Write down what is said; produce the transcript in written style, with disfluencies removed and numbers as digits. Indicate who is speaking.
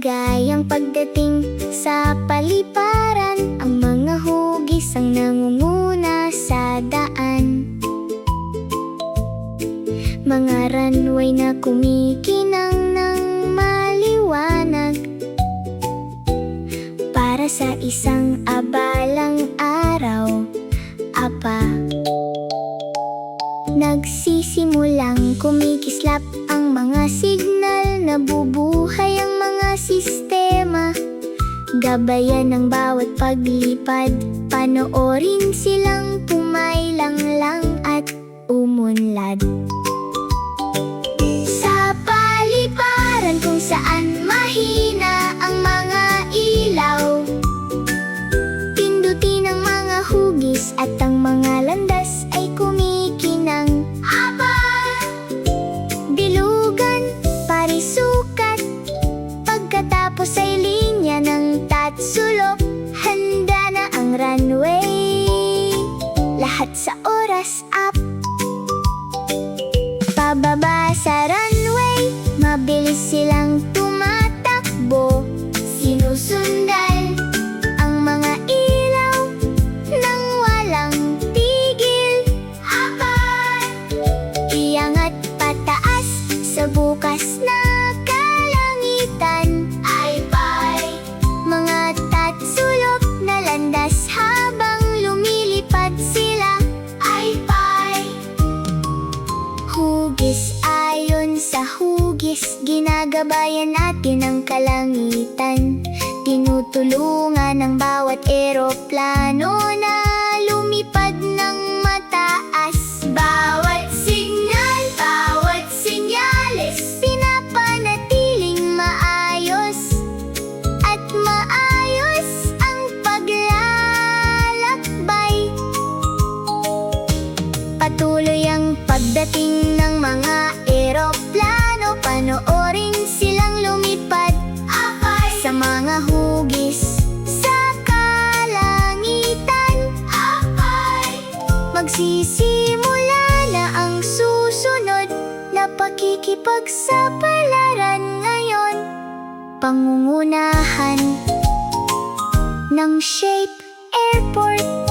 Speaker 1: Maligayang pagdating sa paliparan, ang mga hugis ang nangunguna sa daan. Mga runway na kumikinang ng maliwanag, para sa isang abalang araw. Nagsisimulang kumikislap ang mga signal, nabubuhay ang mga sistema. Gabayan ng bawat paglipad, panoorin silang pumailanglang at umunlad. Sa paliparan kung saan mahina ang mga ilaw, pindutin ang mga hugis at ang mga landas ay kumikinang. Bilugan, parisukat, pagkatapos ay linya ng tatsulok. Handa na ang runway, lahat sa oras up. Pababa sa runway, mabilis silang tumatakbo. Sinusundan ang mga ilaw nang walang tigil. Iangat pataas sa bukas na kalangitan. Mga tatsulok na landas habang lumilipad sila. Hugis ayon sa hugis, ginagabayan natin ang kalangitan. Tinutulungan ang bawat eroplano na lumipad ng mataas. Bawat signal, bawat senyales, pinapanatiling maayos. At maayos ang paglalakbay. Patuloy ang pagdating ng mga eroplano, panoorin silang lumipad sa mga hugis sa kalangitan. Magsisimula na ang susunod na pakikipagsapalaran ngayon. Pangungunahan ng Shape Airport.